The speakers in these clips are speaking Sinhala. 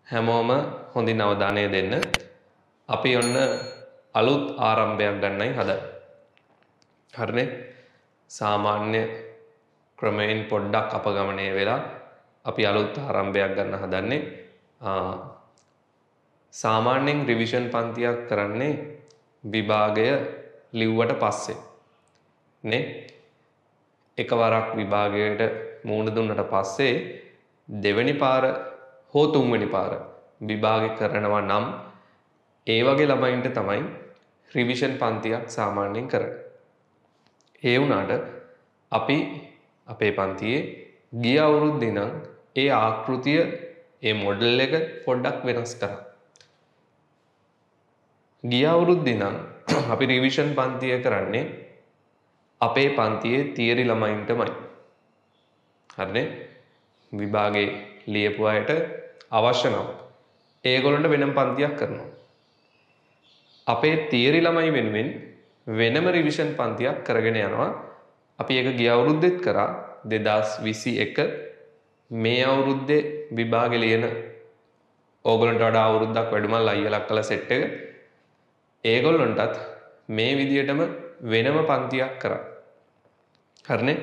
හැමෝම හොඳින් අවධානය දෙන්න. අපි ඔන්න අලුත් ආරම්භයක් ගන්නයි හදන්නේ. හරිනේ? සාමාන්‍ය ක්‍රමයෙන් පොඩ්ඩක් අපගමනය වෙලා අපි අලුත් ආරම්භයක් ගන්න හදන්නේ. සාමාන්‍යයෙන් රිවිෂන් පන්තියක් කරන්නේ විභාගය ලිව්වට පස්සේ. නේ? එකවරක් විභාගයට මූණ දුන්නට පස්සේ දෙවෙනි පාර හෝ තුන්වෙනි පාර විභාගය කරනවා නම් ඒ වගේ ළමයින්ට තමයි රිවිෂන් පන්තියක් සාමාන්‍යයෙන් කරන්නේ. ඒ වුණාට අපි අපේ පන්තියේ ගිය අවුරුද්දේ නම් ඒ ආකෘතිය ඒ මොඩල් එක පොඩ්ඩක් වෙනස් කරා. ගිය අවුරුද්දේ නම් අපි රිවිෂන් පන්තිය කරන්නේ අපේ පන්තියේ තියරි ළමයින්ටමයි. හරිනේ? විභාගේ ලියපු අයට අවශ්‍ය නම් ඒගොල්ලන්ට වෙනම පන්තියක් කරනවා. අපේ තියරි ළමයි වෙනුවෙන් වෙනම රිවිෂන් පන්තියක් කරගෙන යනවා. අපි ඒක ගිය අවුරුද්දෙත් කරා 2021 මේ අවුරුද්දේ විභාගෙ ලියන ඕගොල්ලන්ට වඩා අවුරුද්දක් වැඩිමල් අයියලා කළ සෙට් එක ඒගොල්ලන්ටත් මේ විදියටම වෙනම පන්තියක් කරා. හරිනේ?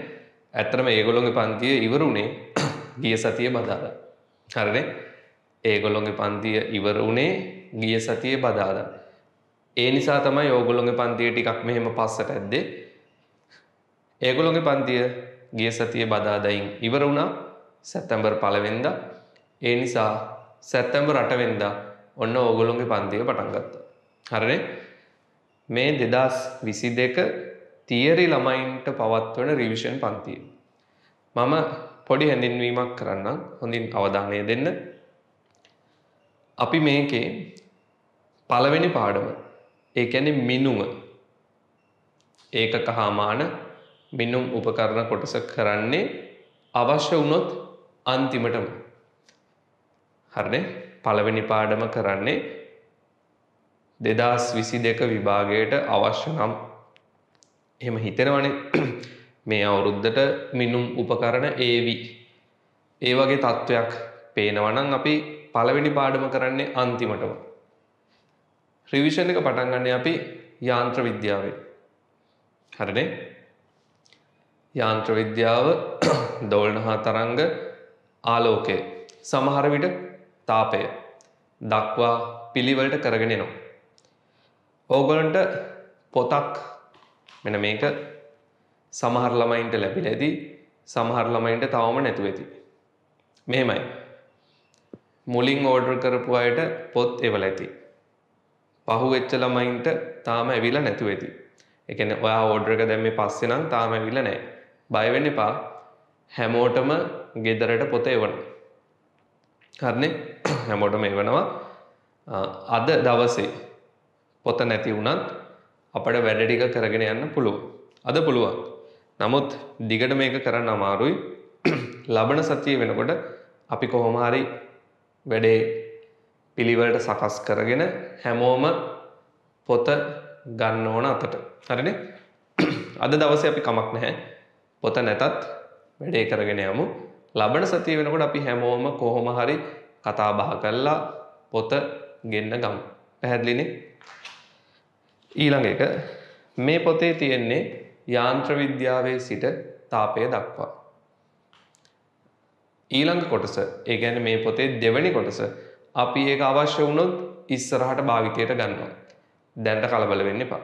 ඇත්තටම ඒගොල්ලෝගේ පන්තිය ඉවර වුණේ ගිය සතියේ බදාදා. හරිනේ? ඒගොල්ලෝගේ පන්තිය ඉවර වුණේ ගිය සතියේ බදාදා. ඒ නිසා තමයි ඕගොල්ලෝගේ පන්තිය ටිකක් මෙහෙම පස්සට ඇද්දේ. ඒගොල්ලෝගේ පන්තිය ගිය සතියේ බදාදායින් ඉවර වුණා සැප්තැම්බර් 1 වෙනිදා. ඒ නිසා සැප්තැම්බර් 8 වෙනිදා ඔන්න ඕගොල්ලෝගේ පන්තිය පටන් ගත්තා. හරිනේ? මේ 2022 තියරි ළමයින්ට පවත්වන රිවිෂන් පන්තිය. මම පොඩි හැඳින්වීමක් කරන්නම්. හොඳින් අවධානය දෙන්න. අපි මේකේ පළවෙනි පාඩම ඒ කියන්නේ මිනුම ඒකක හාමාන මිනුම් උපකරණ කොටස කරන්නේ අවශ්‍ය වුණොත් අන්තිමටම. හරිනේ? පළවෙනි පාඩම කරන්නේ 2022 විභාගයට අවශ්‍ය නම් එහෙම හිතනවනේ මේ අවුරුද්දට මිනුම් උපකරණ ඒවි. ඒ වගේ තත්වයක් පේනවා නම් අපි පළවෙනි පාඩම කරන්නේ අන්තිමටම. රිවිෂන් එක පටන් ගන්න අපි යාන්ත්‍ර විද්‍යාවෙන්. හරිනේ? යාන්ත්‍ර විද්‍යාව දෝලන හා තරංග ආලෝකය සමහර විට තාපය දක්වා පිළිවෙලට කරගෙන එනවා. ඕගොල්ලන්ට පොතක් මෙන්න මේක සමහර ළමයින්ට ලැබිලා ඇති සමහර ළමයින්ට තවම නැතුව ඇති. මෙහෙමයි. මුලින් ඕඩර් කරපු අයට පොත් එවලා ඇති. පහුවෙච්ච ළමයින්ට තාම ඇවිල්ලා නැතුව ඇති. ඒ කියන්නේ ඔයා ඕඩර් එක දැම්මේ පස්සේ නම් තාම ඇවිල්ලා නැහැ. බය වෙන්න එපා. හැමෝටම ගෙදරට පොත එවනවා. හරිනේ? හැමෝටම එවනවා. අද දවසේ පොත නැති වුණත් අපිට වැඩ ටික කරගෙන යන්න පුළුවන්. අද පුළුවන්. නමුත් දිගට මේක කරන්න අමාරුයි. ලබන සතිය වෙනකොට අපි කොහොම හරි වැඩේ පිළිවෙලට සකස් කරගෙන හැමෝම පොත ගන්න ඕන අතට. හරිනේ? අද දවසේ අපි කමක් නැහැ. පොත නැතත් වැඩේ කරගෙන යමු. ලබන සතිය වෙනකොට අපි හැමෝම කොහොම හරි කතා බහ කරලා පොත ගෙන්න ගමු. පැහැදිලිනේ? ඊළඟ එක මේ පොතේ තියෙන්නේ යාන්ත්‍ර විද්‍යාවේ සිට තාපය දක්වා. ඊළඟ කොටස ඒ කියන්නේ මේ පොතේ දෙවෙනි කොටස අපි ඒක අවශ්‍ය වුණොත් ඉස්සරහට භාවිතයට ගන්නවා. දැනට කලබල වෙන්න එපා.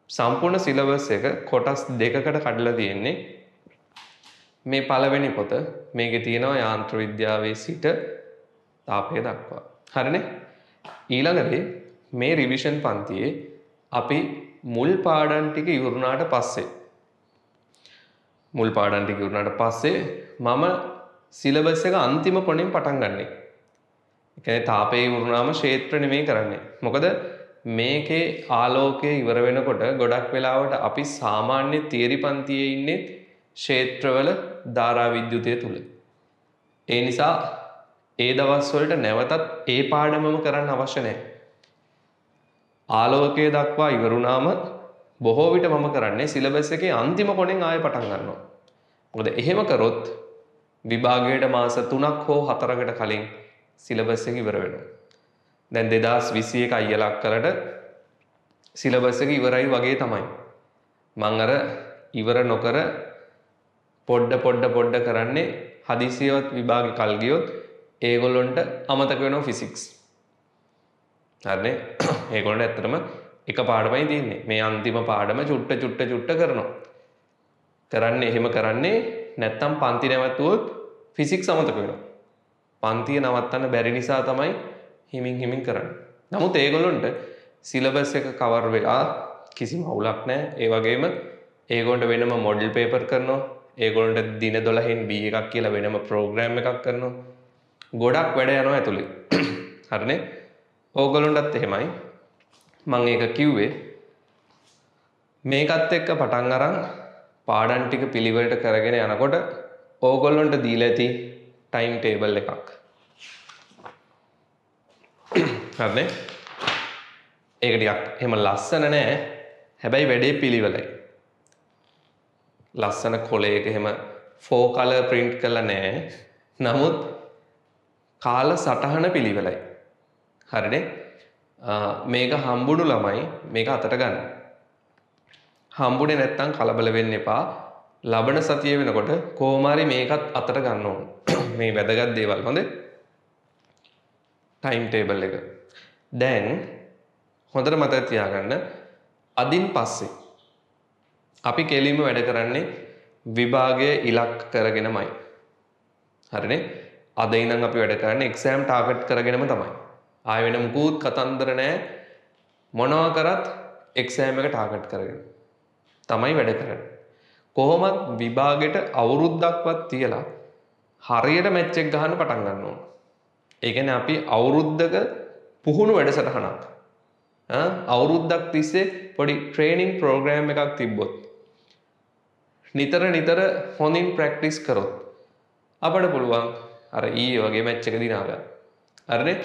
සම්පූර්ණ සිලබස් එක කොටස් දෙකකට කඩලා තියෙන්නේ. මේ පළවෙනි පොත මේකේ තියෙනවා යාන්ත්‍ර විද්‍යාවේ සිට තාපය දක්වා. හරිනේ? ඊළඟට මේ රිවිෂන් පන්තියේ අපි මුල් පාඩම් ටික ඉවරුනාට පස්සේ මම සිලබස් එක අන්තිම කොනෙන් පටන් ගන්නෙ. ඒ කියන්නේ තාපය ඉවරුනාම ක්ෂේත්‍ර නෙමෙයි කරන්නේ. මොකද මේකේ ආලෝකය ඉවර වෙනකොට ගොඩක් වෙලාවට අපි සාමාන්‍ය තියරි පන්තියේ ඉන්නේ ක්ෂේත්‍රවල ධාරා විද්‍යුතය තුල. ඒ නිසා ඒ දවස් වලට නැවතත් ඒ පාඩමම කරන්න අවශ්‍ය නැහැ. ආලෝකය දක්වා ඉවරුනාම බොහෝ විට මම කරන්නේ සිලබස් එකේ අන්තිම කොනෙන් ආයෙ පටන් ගන්නවා. මොකද එහෙම කරොත් විභාගයට මාස 3ක් හෝ 4කට කලින් සිලබස් එක ඉවර වෙනවා. දැන් 2021 අයියලක් කලට සිලබස් එක ඉවරයි වගේ තමයි. මං අර ඉවර නොකර පොඩ්ඩ කරන්නේ හදිසියවත් විභාගෙ කල් ගියොත් ඒගොල්ලොන්ට අමතක වෙනවා ෆිසික්ස්. හරිනේ? ඒගොල්ලන්ට ඇත්තටම එක පාඩමයි තියෙන්නේ. මේ අන්තිම පාඩම චුට්ට කරනවා. කරන්නේ එහෙම කරන්නේ නැත්තම් පන්ති නැවතුවොත් ෆිසික්ස් අමතක වෙනවා. පන්තිය නවත්තන්න බැරි නිසා තමයි හිමින් කරන්නේ. නමුත් ඒගොල්ලොන්ට සිලබස් එක කවර් වෙලා කිසිම අවුලක් නැහැ. ඒ වගේම ඒගොල්ලන්ට වෙනම මොඩල් පේපර් කරනවා. ඒගොල්ලන්ට දින 12න් B එකක් කියලා වෙනම ප්‍රෝග්‍රෑම් එකක් කරනවා. ගොඩක් වැඩ යනවා ඇතුලේ. හරිනේ? ඕගොල්ලන්ටත් එහෙමයි. මම ඒක කිව්වේ මේකත් එක්ක පටන් අරන් පාඩම් ටික පිළිවෙලට කරගෙන යනකොට ඕගොල්ලන්ට දීලා ඇති ටයිම් ටේබල් එකක්. හරිනේ? ඒක ටිකක් එහෙම ලස්සන නෑ. හැබැයි වැඩේ පිළිවෙලයි. ලස්සන කොලයක එහෙම 4 color print කරලා නෑ. නමුත් කාල සටහන පිළිවෙලයි. හරිනේ? මේක හම්බුණු ළමයි මේක අතට ගන්න. හම්බුනේ නැත්තම් කලබල වෙන්න එපා. ලබන සතිය වෙනකොට කොහොම හරි මේකත් අතට ගන්න ඕන. මේ වැදගත් දේවල් හොඳේ. ටයිම් ටේබල් එක. දැන් හොඳට මතක තියාගන්න අදින් පස්සේ අපි කෙලින්ම වැඩ කරන්නේ විභාගයේ ඉලක්ක කරගෙනමයි. හරිනේ? අද ඉඳන් අපි වැඩ කරන්නේ එක්සෑම් ටාගට් කරගෙනම තමයි. ආය වෙන මුකුත් කතන්දර නැහැ. මොනවා කරත් එක්සෑම් එක ටාගට් කරගෙන තමයි වැඩ කරන්නේ. කොහොමත් විභාගෙට අවුරුද්දක්වත් තියලා හරියට මැච් එක ගහන්න පටන් ගන්න ඕන. ඒ කියන්නේ අපි අවුරුද්දක පුහුණු වැඩසටහනක්. අවුරුද්දක් තිස්සේ පොඩි ට්‍රේනින් ප්‍රෝග්‍රෑම් එකක් තිබ්බොත් නිතර හොඳින් ප්‍රැක්ටිස් කරොත් අපිට පුළුවන් අර ඊයේ වගේ මැච් එක දිනා ගන්න. හරිනේ?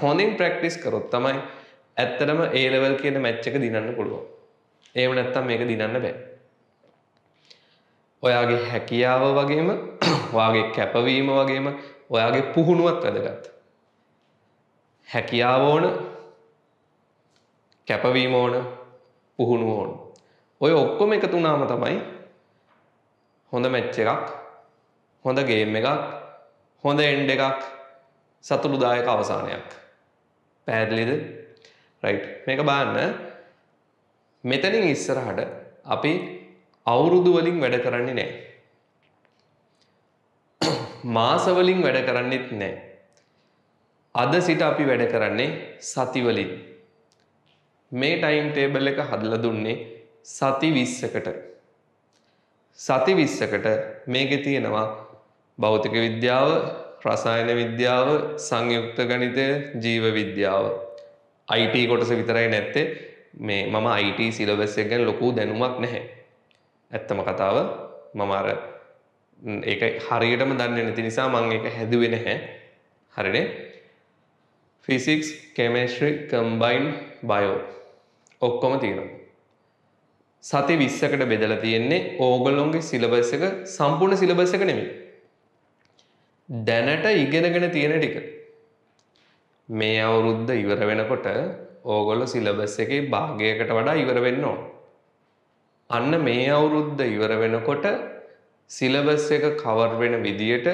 හොඳින් ප්‍රැක්ටිස් කරොත් තමයි ඇත්තටම A level කියන මැච් එක දිනන්න පුළුවන්. එහෙම නැත්නම් මේක දිනන්න බෑ. ඔයාගේ හැකියාව වගේම ඔයාගේ කැපවීම වගේම ඔයාගේ පුහුණුවත් වැදගත්. හැකියාව ඕන, කැපවීම ඕන, පුහුණුව ඕන. ඔය ඔක්කොම එකතු වුණාම තමයි හොඳ මැච් එකක්, හොඳ ගේම් එකක්, හොඳ එන්ඩ් එකක්, සතුටුදායක අවසානයක්. පැහැදිලිද? රයිට්. මේක බලන්න. මෙතනින් ඉස්සරහට අපි අවුරුදු වලින් වැඩ කරන්නේ නැහැ. මාස වලින් වැඩ කරන්නේත් නැහැ. අද සිට අපි වැඩ කරන්නේ සති වලින්. මේ ටයිම් ටේබල් එක හදලා දුන්නේ සති 20කට. සති 20කට මේකේ තියෙනවා භෞතික විද්‍යාව, රසායන විද්‍යාව, සංයුක්ත ගණිතය, ජීව විද්‍යාව. IT කොටස විතරයි නැත්තේ. මේ මම IT සිලබස් එක ගැන ලොකු දැනුමක් නැහැ. ඇත්තම කතාව මම අර ඒක හරියටම දන්නේ නැති නිසා මම ඒක හැදුවේ නැහැ. හරිනේ? physics, chemistry, combined bio ඔක්කොම තියෙනවා. සති 20කට බෙදලා තියෙන්නේ ඕගොල්ලොන්ගේ සිලබස් එක සම්පූර්ණ සිලබස් එක නෙමෙයි. දැනට ඉගෙනගෙන තියෙන ටික. මේ අවුරුද්ද ඉවර වෙනකොට ඕගොල්ලෝ සිලබස් එකේ භාගයකට වඩා ඉවර වෙන්න ඕන. අන්න මේ අවුරුද්ද ඉවර වෙනකොට සිලබස් එක කවර් වෙන විදියට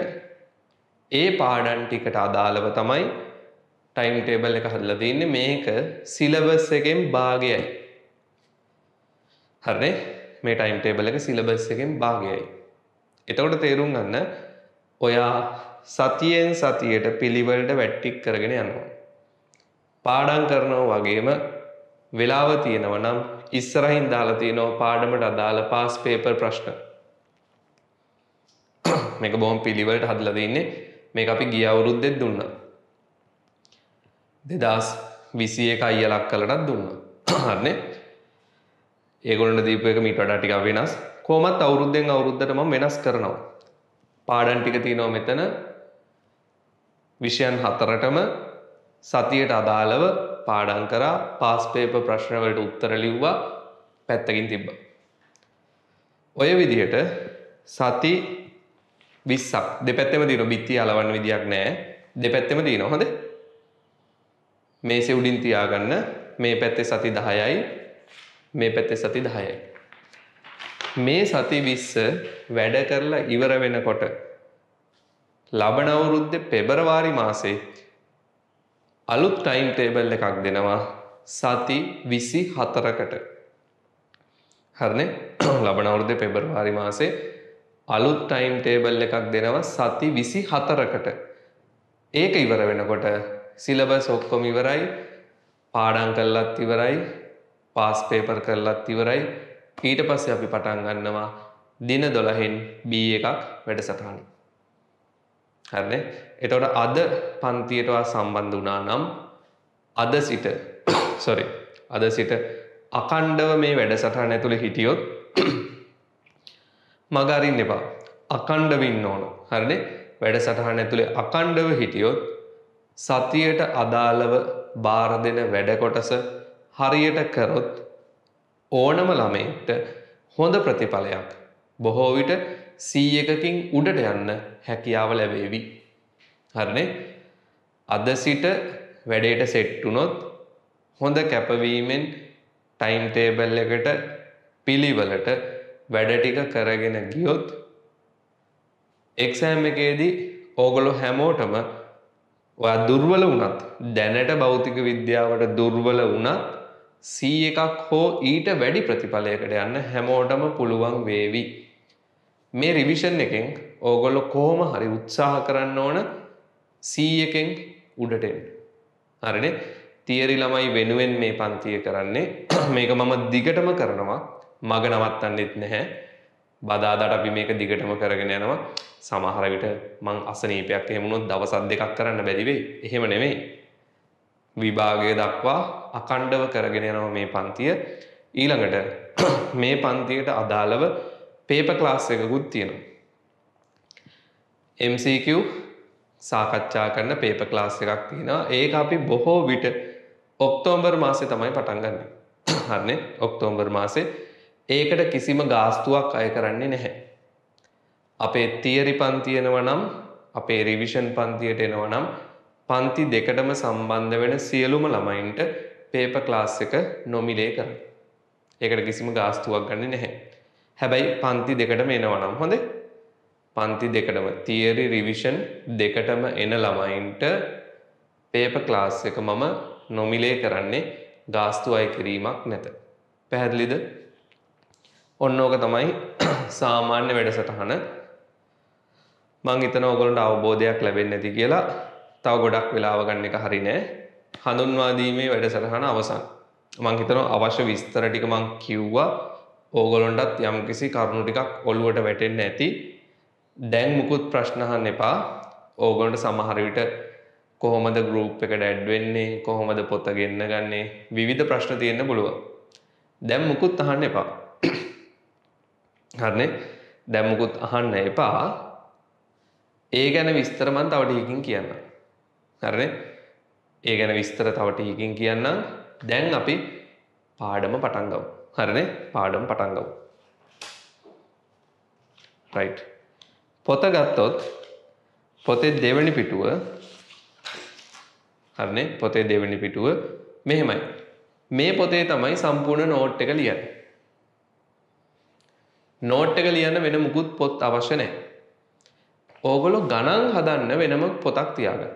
ඒ පාඩම් ටිකට අදාළව තමයි ටයිම් ටේබල් එක හදලා තින්නේ. මේක සිලබස් එකෙන් භාගයයි. හරිනේ? මේ ටයිම් ටේබල් එක සිලබස් එකෙන් භාගයයි. එතකොට තේරුම් ගන්න ඔයා සතියෙන් සතියට පිළිවෙලට වැට්ටික් කරගෙන යනවා. පාඩම් කරනවා වගේම වෙලාව තියෙනවා නම් ඉස්සරහින් දාලා තියෙනවා පාඩමට අදාළ පාස් පේපර් ප්‍රශ්න. මේක බොහොම පිළිවෙලට හදලා තින්නේ. මේක අපි ගිය අවුරුද්දෙත් දුන්නා. 2021 අයියලක් කලටත් දුන්නා. හරිනේ? ඒගොල්ලන්ට දීපු එක මීට වඩා ටිකක් වෙනස්. කොහොමත් අවුරුද්දෙන් අවුරුද්දට මම වෙනස් කරනවා. පාඩම් ටික තියෙනවා මෙතන. විෂයන් 4ටම සතියට අදාළව පාඩම් කරා. පාස් පේපර් ප්‍රශ්න වලට උත්තර ලිව්වා. පැත්තකින් තිබ්බා. ඔය විදිහට සති 20ක් දෙපැත්තෙම දිනන බිත්තිය අලවන්න විදියක් නැහැ. දෙපැත්තෙම තියෙනවා. හොඳේ. මේසේ උඩින් තියාගන්න. මේ පැත්තේ සති 10යි. මේ පැත්තේ සති 10යි. මේ සති 20 වැඩ කරලා ඉවර වෙනකොට ලබන අවුරුද්දේ පෙබරවාරි මාසේ අලුත් ටයිම් ටේබල් එකක් දෙනවා සති 24කට. හරිනේ? ලබන අවුරුද්දේ පෙබරවාරි මාසේ අලුත් ටයිම් ටේබල් එකක් දෙනවා සති 24කට. ඒක ඉවර වෙනකොට සිලබස් ඔක්කොම ඉවරයි. පාඩම් කළත් ඉවරයි. පාස් පේපර් කළත් ඉවරයි. ඊට පස්සේ අපි පටන් ගන්නවා දින 12න් B1 වැඩසටහන. හරිනේ? එතකොට අද පන්තියට සම්බන්ධ වුණා නම් අද සිට අඛණ්ඩව මේ වැඩසටහන ඇතුලේ හිටියොත් මග අරින්න එපා. අඛණ්ඩව ඉන්න ඕන. හරිනේ? වැඩසටහන ඇතුලේ අඛණ්ඩව හිටියොත් සතියට අදාළව බාර දෙන වැඩ කොටස හරියට කරොත් ඕනම ළමයෙක්ට හොඳ ප්‍රතිඵලයක් බොහෝ විට 100කකින් උඩට යන්න හැකියාව ලැබේවි. හරිනේ? අද සිට වැඩේට සෙට් වුණොත් හොඳ කැපවීමෙන් ටයිම් ටේබල් එකට පිළිවෙලට වැඩ ටික කරගෙන ගියොත් එක්සෑම් එකේදී ඕගොල්ලෝ හැමෝටම ඔයා දුර්වල වුණත් දැනට භෞතික විද්‍යාවට දුර්වල වුණත් 100ක් හෝ ඊට වැඩි ප්‍රතිඵලයකට යන්න හැමෝටම පුළුවන් වේවි. මේ රිවිෂන් එකෙන් ඕගොල්ලෝ කොහොම හරි උත්සාහ කරන්න ඕන 100කින් උඩට එන්න. හරිනේ? තියරි ළමයි වෙනුවෙන් මේ පන්තිය කරන්නේ. මේක මම දිගටම කරනවා. මග නවත්තන්නෙත් නැහැ. බදාදාට අපි මේක දිගටම කරගෙන යනවා. සමහර විට මං අසනීපයක් එහෙම වුණොත් දවස් දෙකක් කරන්න බැරි වෙයි. එහෙම නෙමෙයි. විභාගය දක්වා අඛණ්ඩව කරගෙන යනවා මේ පන්තිය. ඊළඟට මේ පන්තියට අදාළව පේපර් ක්ලාස් එකකුත් තියෙනවා. MCQ සාකච්ඡා කරන පේපර් ක්ලාස් එකක් තියෙනවා. ඒක අපි බොහෝ විට ඔක්තෝබර් මාසේ තමයි පටන් ගන්නෙ. හරිනේ? ඔක්තෝබර් මාසේ ඒකට කිසිම ගාස්තුවක් අය කරන්නේ නැහැ. අපේ තියරි පන්ති එනවා නම් අපේ රිවිෂන් පන්තියට එනවා නම් පන්ති දෙකටම සම්බන්ධ වෙන සියලුම ළමයින්ට පේපර් ක්ලාස් එක නොමිලේ කරනවා. ඒකට කිසිම ගාස්තුවක් ගන්නෙ නැහැ. හැබැයි පන්ති දෙකටම එනවා නම් හොඳේ. පන්ති දෙකටම තියරි රිවිෂන් දෙකටම එන ළමයින්ට පේපර් ක්ලාස් එක මම නොමිලේ කරන්නේ ගාස්තු අය කිරීමක් නැත. පැහැදිලිද? ඔන්න ඕක තමයි සාමාන්‍ය වැඩසටහන. මං හිතනවා ඔයගොල්ලන්ට අවබෝධයක් ලැබෙන්නේ නැති කියලා. තව ගොඩක් වෙලාව ගන්න එක හරි නෑ. හඳුන්වා දීමේ වැඩසටහන අවසන්. මං හිතනවා අවශ්‍ය විස්තර ටික මං කිව්වා. ඕගොල්ලන්ටත් යම්කිසි කරුණු ටිකක් ඔළුවට වැටෙන්න ඇති. දැන් මුකුත් ප්‍රශ්න අහන්න එපා. ඕගොල්ලන්ට සමහර විට කොහොමද ගෲප් එකට ඇඩ් වෙන්නේ, කොහොමද පොත ගෙන්න ගන්නේ, විවිධ ප්‍රශ්න තියෙන්න පුළුවන්. දැන් මුකුත් අහන්න එපා. හරිනේ? දැන් මුකුත් අහන්න එපා. ඒ ගැන විස්තර මම තව ටිකකින් කියන්නම්. හරිනේ? ඒ ගැන විස්තර තව ටිකකින් කියන්නම්. දැන් අපි පාඩම පටන් ගමු. හරිනේ? පාඩම පටන් ගමු. right. පොත ගත්තොත් පොතේ දෙවෙනි පිටුව හරිනේ? පොතේ දෙවෙනි පිටුව මෙහෙමයි. මේ පොතේ තමයි සම්පූර්ණ නෝට් එක ලියන්නේ. නෝට් එක ලියන්න වෙන මුකුත් පොත් අවශ්‍ය නැහැ. ඕගොල්ලෝ ගණන් හදන්න වෙනම පොතක් තියාගන්න.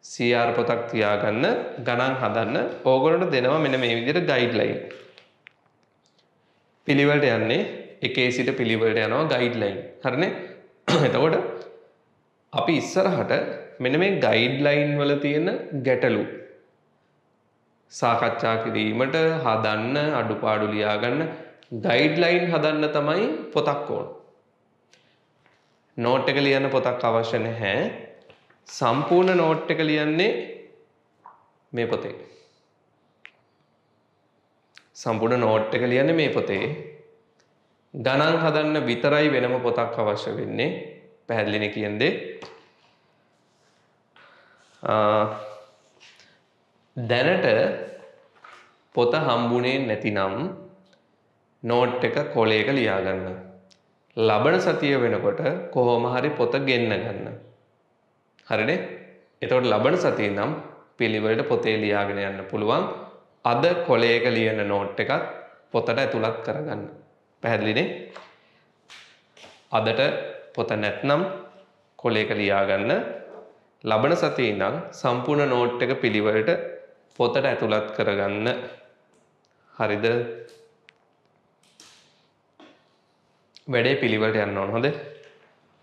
CR පොතක් තියාගන්න ගණන් හදන්න ඕගොල්ලන්ට දෙනවා මෙන්න මේ විදිහට ගයිඩ්ලයින්. පිළිවෙලට යන්නේ එකේ සිට පිළිවෙලට යනවා ගයිඩ්ලයින්. හරිනේ? එතකොට අපි ඉස්සරහට මෙන්න මේ ගයිඩ්ලයින් වල තියෙන ගැටලු සාකච්ඡා කිරීමට හදන්න අඩුපාඩු ලියාගන්න ගයිඩ්ලයින් හදන්න තමයි පොතක් ඕන. නෝට් එක ලියන්න පොතක් අවශ්‍ය නැහැ. සම්පූර්ණ නෝට් එක ලියන්නේ මේ පොතේ. සම්පූර්ණ නෝට් එක ලියන්නේ මේ පොතේ. ගණන් හදන්න විතරයි වෙනම පොතක් අවශ්‍ය වෙන්නේ. පැහැදිලිනේ කියන්නේ. දැනට පොත හම්බුනේ නැතිනම් නෝට් එක කොලයක ලියා ගන්න. ලබන සතිය වෙනකොට කොහොම හරි පොත ගෙන්න ගන්න. හරිනේ? එතකොට ලබන සතියේ නම් පිළිවෙලට පොතේ ලියාගෙන යන්න පුළුවන්. අද කොලයක ලියන නෝට් එකත් පොතට ඇතුළත් කරගන්න. පැහැදිලිනේ? අදට පොත නැත්නම් කොලයක ලියාගන්න. ලබන සතියේ ඉඳන් සම්පූර්ණ නෝට් එක පිළිවෙලට පොතට ඇතුළත් කරගන්න. හරිද? වැඩේ පිළිවෙලට යන්න ඕන. හොඳ?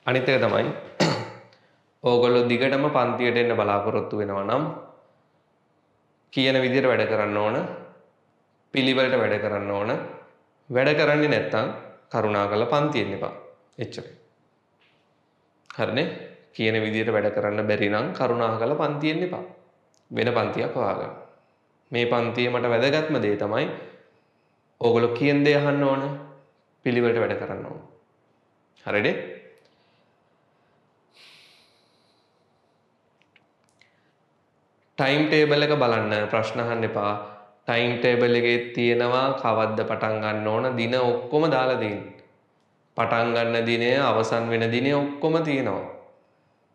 අනිත් එක තමයි ඕගොල්ලෝ දිගටම පන්තියට එන්න බලාපොරොත්තු වෙනවා නම් කියන විදිහට වැඩ කරන්න ඕන. පිළිවෙලට වැඩ කරන්න ඕන. වැඩ කරන්නේ නැත්නම් කරුණාකරලා පන්ති එන්න එපා. එච්චරයි. හරිනේ? කියන විදිහට වැඩ කරන්න බැරි නම් කරුණාකරලා පන්ති එන්න එපා. වෙන පන්තියක් හොයාගන්න. මේ පන්තියේ මට වැදගත්ම දේ තමයි ඕගොල්ලෝ කියන දේ අහන්න ඕන. පිළිවෙලට වැඩ කරන්න ඕන. හරිනේ? ටයිම් ටේබල් එක බලන්න ප්‍රශ්න අහන්න එපා. ටයිම් ටේබල් එකේ තියෙනවා කවද්ද පටන් ගන්න ඕන දින ඔක්කොම දාලා තියෙනවා. පටන් ගන්න දිනය අවසන් වෙන දිනය ඔක්කොම තියෙනවා.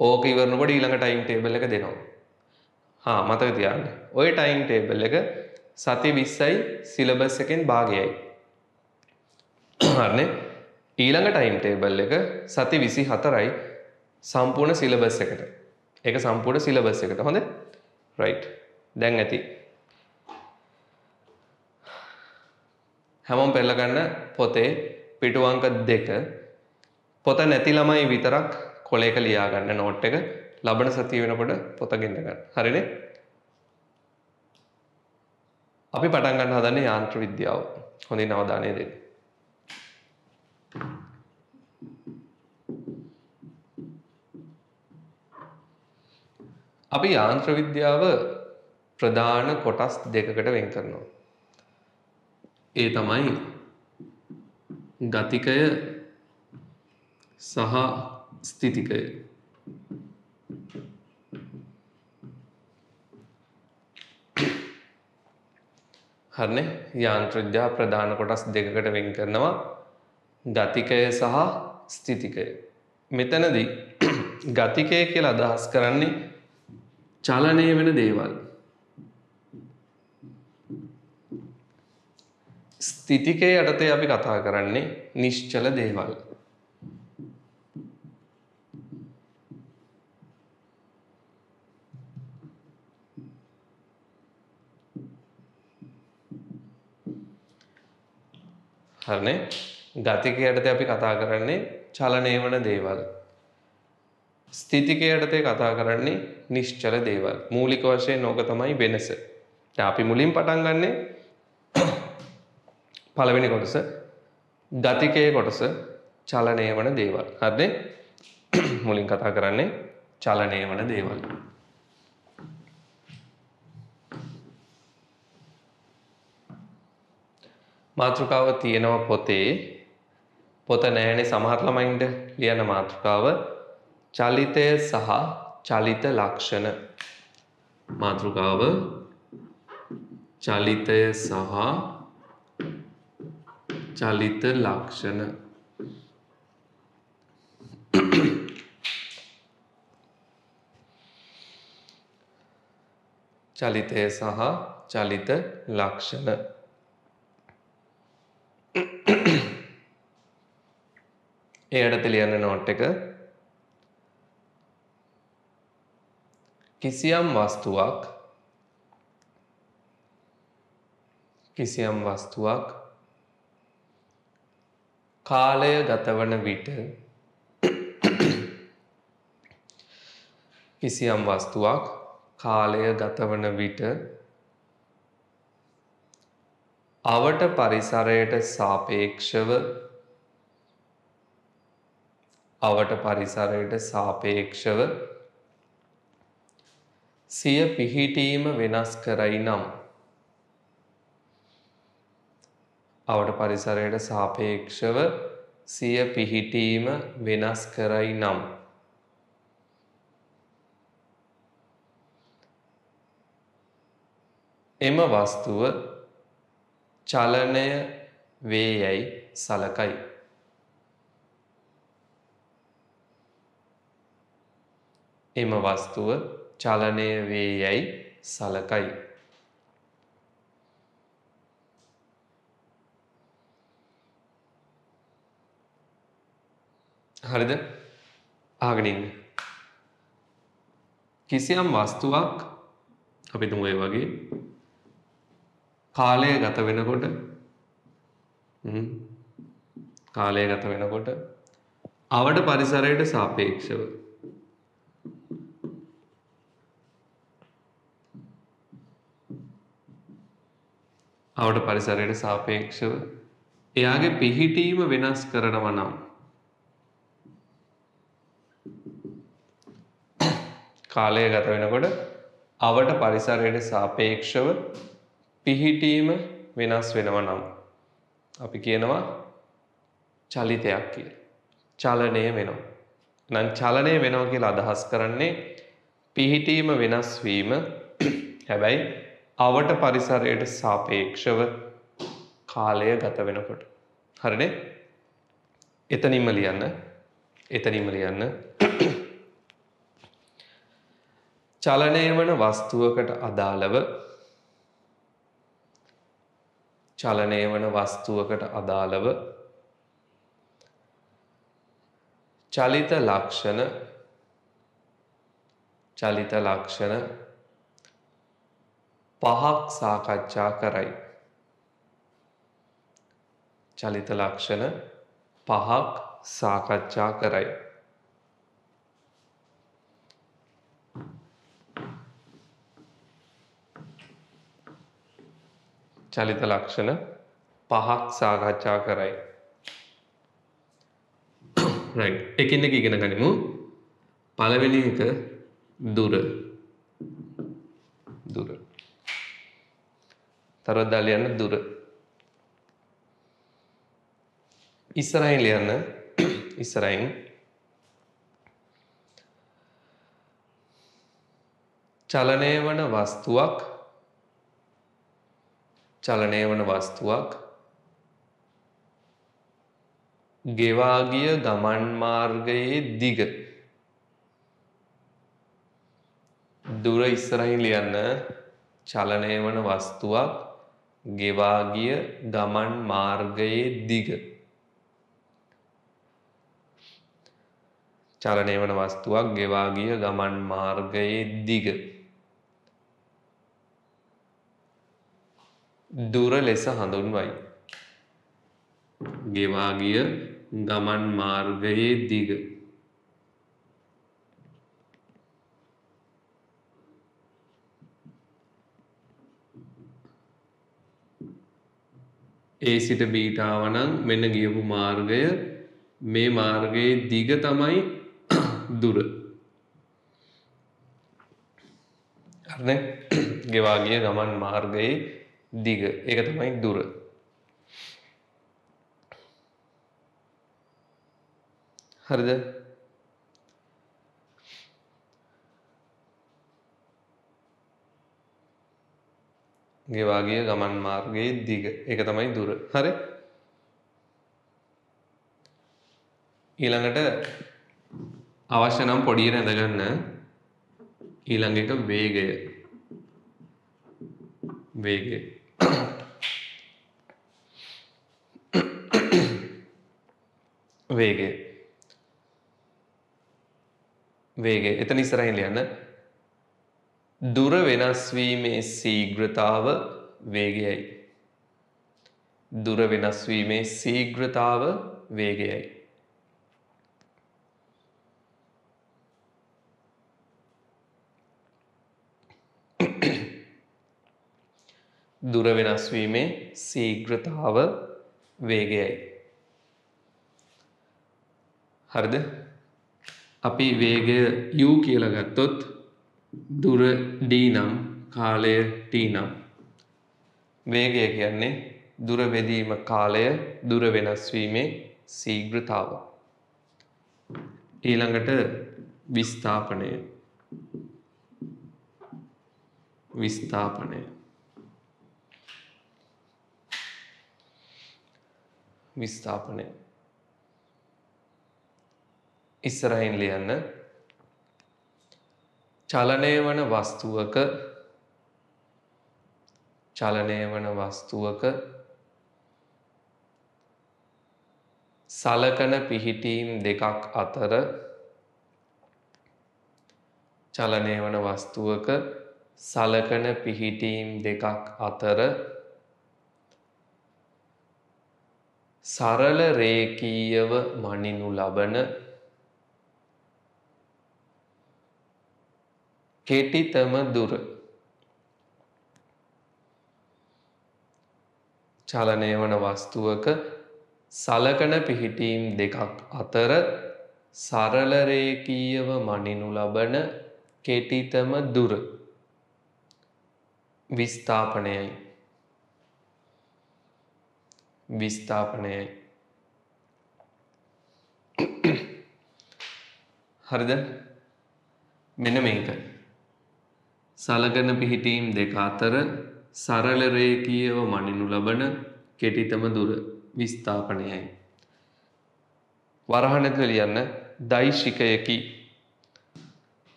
ඕක ඉවරනකොට ඊළඟ ටයිම් ටේබල් එක දෙනවා. මතක තියාගන්න. ওই ටයිම් ටේබල් එක සති 20යි සිලබස් එකෙන් භාගයයි. හරිනේ? ඊළඟ ටයිම් ටේබල් එක සති 24යි සම්පූර්ණ සිලබස් එකට. ඒක සම්පූර්ණ සිලබස් එකට. හොඳයි? right. දැන් ඇති. හැමෝම පෙරලා ගන්න පොතේ පිටු අංක 2 පොත නැති ළමයි විතරක් කොලයක ලියා ගන්න නෝට් එක. ලබන සතිය වෙනකොට පොත ගෙන්න ගන්න. හරිනේ? අපි පටන් ගන්න හදන්නේ යාන්ත්‍ර විද්‍යාව. හොඳින් අවධානය දෙන්න. අපි යාන්ත්‍ර විද්‍යාව ප්‍රධාන කොටස් දෙකකට වෙන් කරනවා. ඒ තමයි ගතිකය සහ ස්ථිතිකය. හරිනේ? යාන්ත්‍ර විද්‍යාව ප්‍රධාන කොටස් දෙකකට වෙන් කරනවා. ගතිකය සහ ස්ථිතිකය. මෙතනදී ගතිකය කියලා අදහස් කරන්නේ චලනය වෙන දේවල්. ස්ථිතිකය යටතේ අපි කතා කරන්නේ නිශ්චල දේවල්. හරිනේ? ගතිකය යටතේ අපි කතා කරන්නේ චලනය වෙන දේවල්. ස්ථිතිකය යටතේ කතා කරන්නේ නිශ්චල දේවල්. මූලික වශයෙන් ඕක තමයි වෙනස. දැන් අපි මුලින් පටන් ගන්නෙ පළවෙනි කොටස ගතිකයේ කොටස චලනය වන දේවල්. හරිනේ? මුලින් කතා කරන්නේ චලනය වන දේවල්. මාතෘකාව තියෙනවා පොතේ. පොත නැහැනේ සමහර ළමයින්ට ලියන මාතෘකාව චලිතය සහ චලිත ලක්ෂණ. මාතෘකාව චලිතය සහ චලිත ලක්ෂණ. චලිතය සහ චලිත ලක්ෂණ. එයට ලියන්න නෝට් එක කිසියම් වස්තුවක් කාලය ගතවන විට අවට පරිසරයට සාපේක්ෂව සිය පිහිටීම වෙනස් කරයි නම් අවට පරිසරයට සාපේක්ෂව සිය පිහිටීම වෙනස් කරයි නම් එම වස්තුව චලනය වේයයි සලකයි. එම වස්තුව චලනය වේ යයි සලකයි. හරිද? අහගෙන ඉන්න. කිසියම් වස්තුවක් අපි තුමු ඒ වගේ කාලය ගත වෙනකොට කාලය ගත වෙනකොට අවට පරිසරයට සාපේක්ෂව අවට පරිසරයට සාපේක්ෂව එයාගේ පිහිටීම වෙනස් කරනවා නම් කාලය ගත වෙනකොට අවට පරිසරයට සාපේක්ෂව පිහිටීම වෙනස් වෙනවා නම් අපි කියනවා චලිතයක් කියලා. චලනය වෙනවා. නම් චලනය වෙනවා කියලා අදහස් කරන්නේ පිහිටීම වෙනස් වීම. හැබැයි අවට පරිසරයට සාපේක්ෂව කාලය ගත වෙනකොට. හරිනේ? එතනින්ම ලියන්න. චලනය වන වස්තුවකට අදාළව චලිත ලක්ෂණ පහක් සාකච්ඡා කරයි. චලිත ලක්ෂණ පහක් සාකච්ඡා කරයි. චලිත ලක්ෂණ පහක් සාකච්ඡා කරයි. right. එකින් එක ඉගෙන ගනිමු. පළවෙනි එක දුර. තවත් දාලා ලියන්න දුර. ඉස්සරහින් ලියන්න. චලනය වන වස්තුවක් ගෙවා ගිය ගමන් මාර්ගයේ දිග. දුර ඉස්සරහින් ලියන්න. චලනය වන වස්තුවක් ගෙවා ගිය ගමන් මාර්ගයේ දිග. චලනය වන වස්තුවක් ගෙවා ගිය ගමන් මාර්ගයේ දිග. දුර ලෙස හඳුන්වයි. ගෙවා ගිය ගමන් මාර්ගයේ දිග. A සිට බීට ආවනම් මෙන්න ගියපු මාර්ගය මේ මාර්ගයේ දිග තමයි දුර. හරිනේ? ගෙවා ගිය ගමන් මාර්ගයේ දිග. ඒක තමයි දුර. හරිද? ගෙවා ගිය ගමන් මාර්ගයේ දිග. ඒක තමයි දුර. හරි? ඊළඟට අවශ්‍ය නම් පොඩියට ඇඳගන්න. ඊළඟ එක වේගය. වේගය. එතන ඉස්සරහින් ලියන්න. දුර වෙනස් වීමේ ශීඝ්‍රතාව වේගයයි. දුර වෙනස් වීමේ ශීඝ්‍රතාව වේගයයි. දුර වෙනස් වීමේ ශීඝ්‍රතාව වේගයයි. හරිද? අපි වේගය u කියලා ගත්තොත් දුර d නම් කාලය t නම් වේගය කියන්නේ දුර වෙදීම කාලය දුර වෙනස් වීමේ ශීඝ්‍රතාව. ඊළඟට විස්ථාපනය. ඉස්සරහින් ලියන්න. චලනය වන වස්තුවක සලකන පිහිටීම් දෙකක් අතර චලනය වන වස්තුවක සලකන පිහිටීම් දෙකක් අතර සරල රේඛීයව මනිනු ලබන කෙටිතම දුර චලනය වන වස්තුවක සලකන පිහිටීම් දෙකක් අතර සරල රේඛීයව මනිනු ලබන කෙටිතම දුර විස්ථාපනයයි. හරිද? මෙන්න මේක. සලකන පිහිටීම් දෙක අතර සරල රේඛීයව මනිනු ලබන කෙටිතම දුර විස්ථාපනයයි. වරහණක ලියන්න දෛශිකයකි.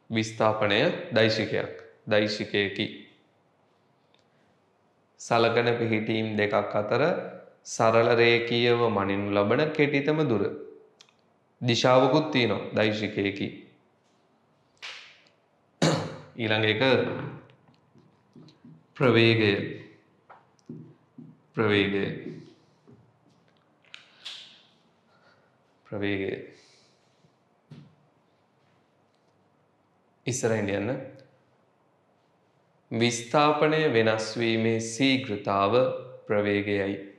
විස්ථාපනය දෛශිකයකි. සලකන පිහිටීම් දෙකක් අතර සරල රේඛීයව මනිනු ලබන කෙටිතම දුර. දිශාවකුත් තියෙනවා දෛශිකයකි. ඊළඟ එක ප්‍රවේගය. ඉස්සරහින් යන්න. විස්ථාපනය වෙනස් වීමේ ශීඝ්‍රතාව ප්‍රවේගයයි.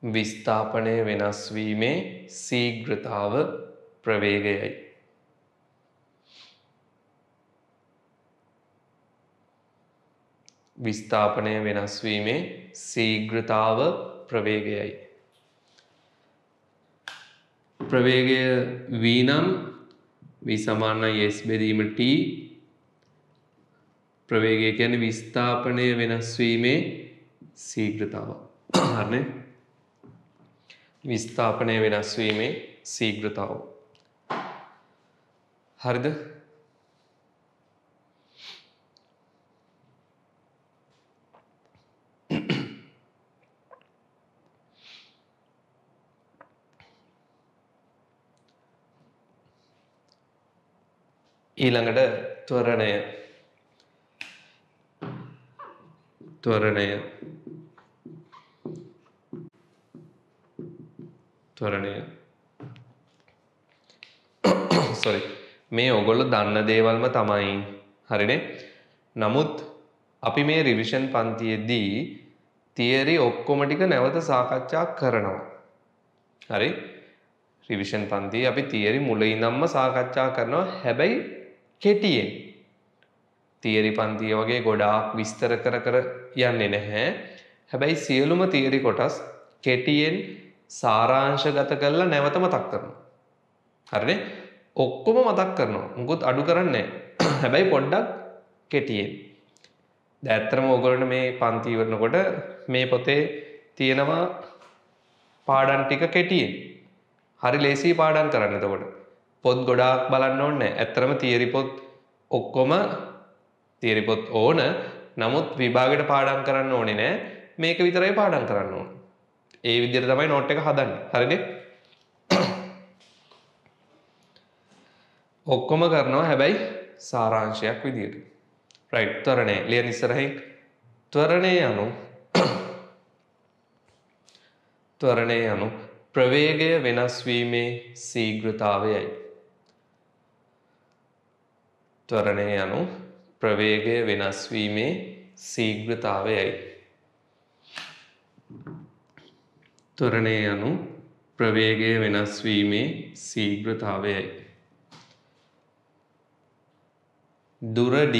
විස්ථාපනය වෙනස් වීමේ ශීඝ්‍රතාව ප්‍රවේගයයි. විස්ථාපනය වෙනස් වීමේ ශීඝ්‍රතාව ප්‍රවේගයයි. ප්‍රවේගය v නම් v සමානයි s බෙදීම t. ප්‍රවේගය කියන්නේ විස්ථාපනය වෙනස් වීමේ ශීඝ්‍රතාව. හරිනේ? විස්ථාපනය වෙනස් වීමේ ශීඝ්‍රතාව. හරිද? ඊළඟට ත්වරණය. මේ ඔයගොල්ලෝ දන්න දේවල්ම තමයි. හරිනේ? නමුත් අපි මේ රිවිෂන් පන්තියේදී තියරි ඔක්කොම ටික නැවත සාකච්ඡා කරනවා. හරි? රිවිෂන් පන්තියේ අපි තියරි මුල ඉඳන්ම සාකච්ඡා කරනවා. හැබැයි කෙටියෙන්. තියරි පන්තිය වගේ ගොඩාක් විස්තර කර යන්නේ නැහැ. හැබැයි සියලුම තියරි කොටස් කෙටියෙන් සාරාංශගත කරලා නැවත මතක් කරනවා. හරිනේ? ඔක්කොම මතක් කරනවා. මුකුත් අඩු කරන්නේ නැහැ. හැබැයි පොඩ්ඩක් කෙටියෙන්. දැන් ඇත්තටම ඕගොල්ලන්ට මේ පන්ති ඉවරනකොට මේ පොතේ තියෙනවා පාඩම් ටික කෙටියෙන්. හරි ලේසි පාඩම් කරන්න. එතකොට පොත් ගොඩාක් බලන්න ඕනේ නැහැ. ඇත්තටම තියරි පොත් ඔක්කොම තියරි පොත් ඕන. නමුත් විභාගයට පාඩම් කරන්න ඕනේ නැහැ. මේක විතරයි පාඩම් කරන්න ඕනේ. ඒ විදිහට තමයි නෝට් එක හදන්නේ. හරිනේ? ඔක්කොම කරනවා හැබැයි සාරාංශයක් විදියට. රයිට්. ත්වරණය ලියන ඉස්සරහින් ත්වරණය යනු ප්‍රවේගය වෙනස් වීමේ ශීඝ්‍රතාවයයි. ත්වරණය යනු ප්‍රවේගය වෙනස් වීමේ ශීඝ්‍රතාවයයි. ත්වරණය යනු ප්‍රවේගය වෙනස් වීමේ ශීඝ්‍රතාවයයි. දුර d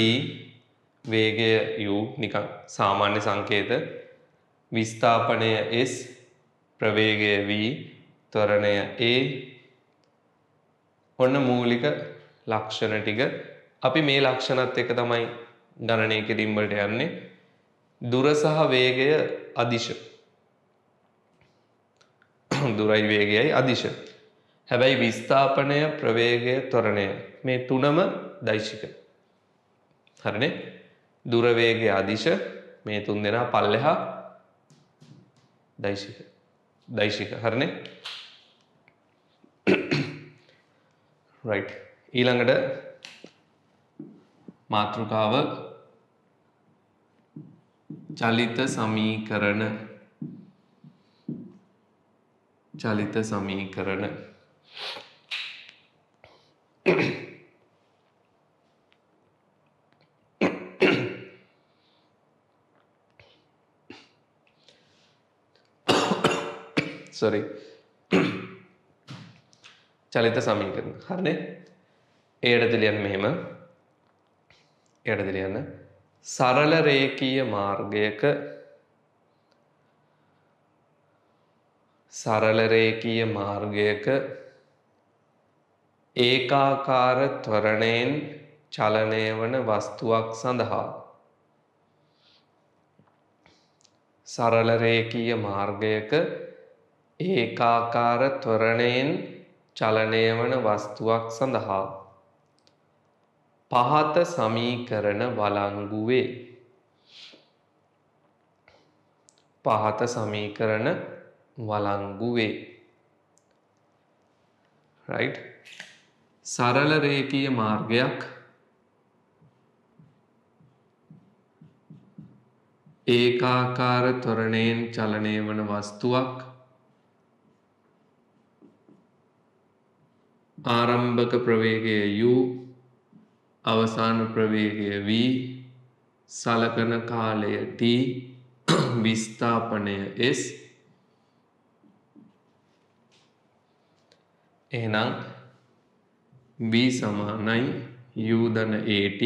වේගය u නිකන් සාමාන්‍ය සංකේත. විස්ථාපනය s ප්‍රවේගය v ත්වරණය a. ඔන්න මූලික ලක්ෂණ ටික. අපි මේ ලක්ෂණත් එක්ක තමයි ගණනය කිරීම වලට යන්නේ. දුර සහ වේගය අදිශ. දුරයි වේගයයි අදිශ. හැබැයි විස්ථාපනය ප්‍රවේගය ත්වරණය මේ තුනම දෛශික. හරිනේ? දුර වේගය අදිශ මේ තුන් දෙනා පල්ලෙහා දෛශික. දෛශික හරිනේ? right. ඊළඟට මාතෘකාව චලිත සමීකරණ. චලිත සමීකරණ. sorry. චලිත සමීකරණ. හරිනේ? එයට ලියන්න මෙහෙම. එයට ලියන්න සරල රේඛීය මාර්ගයක ඒකාකාර ත්වරණයෙන් චලනය වන වස්තුවක් සඳහා සරල රේඛීය මාර්ගයක ඒකාකාර ත්වරණයෙන් චලනය වන වස්තුවක් සඳහා පහත සමීකරණ වලංගු වේ. පහත සමීකරණ වලංගු වේ. right. සරල රේඛීය මාර්ගයක් ඒකාකාර ත්වරණයෙන් චලනය වන වස්තුවක් ආරම්භක ප්‍රවේගය u අවසාන ප්‍රවේගය v සලකන කාලය t විස්ථාපනය s. එහෙනම් v සමානයි u ධන at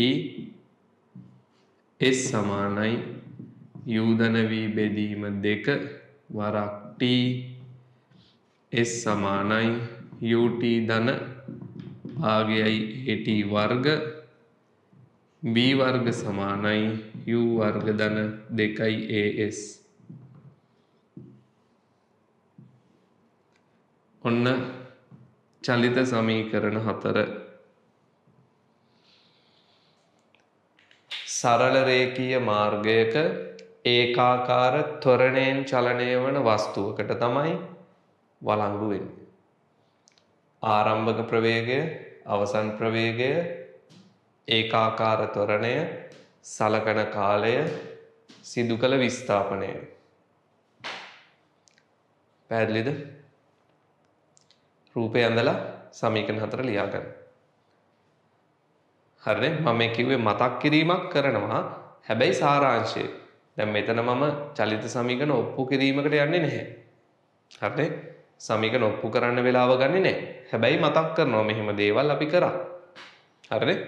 s සමානයි u ධන v බෙදීම 2 වරක් t s සමානයි ut ධන භාගයයි at වර්ග b වර්ග සමානයි u වර්ග ධන 2යි as. ඔන්න චලිත සමීකරණ 4. සරල රේඛීය මාර්ගයක ඒකාකාර ත්වරණයෙන් චලනය වන වස්තුවකට තමයි වලංගු වෙන්නේ. ආරම්භක ප්‍රවේගය, අවසන් ප්‍රවේගය, ඒකාකාර ත්වරණය, සලකන කාලය, සිදු කළ විස්ථාපනය. පැහැදිලිද? රූපය ඇඳලා සමීකරණ 4 ලියා ගන්න. හරිනේ? මම මේ කිව්වේ මතක් කිරීමක් කරනවා. හැබැයි සාරාංශය. දැන් මෙතන මම චලිත සමීකරණ ඔප්පු කිරීමකට යන්නේ නැහැ. හරිනේ? සමීකරණ ඔප්පු කරන්න වෙලාව ගන්නෙ නැහැ. හැබැයි මතක් කරනවා මෙහෙම දේවල් අපි කරා. හරිනේ?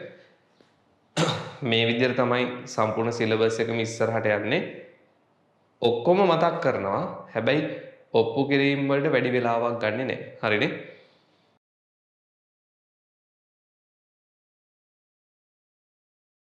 මේ විදිහට තමයි සම්පූර්ණ සිලබස් එකම ඉස්සරහට යන්නේ. ඔක්කොම මතක් කරනවා. හැබැයි ඔප්පු කිරීම වලට වැඩි වෙලාවක් ගන්නෙ නැහැ. හරිනේ?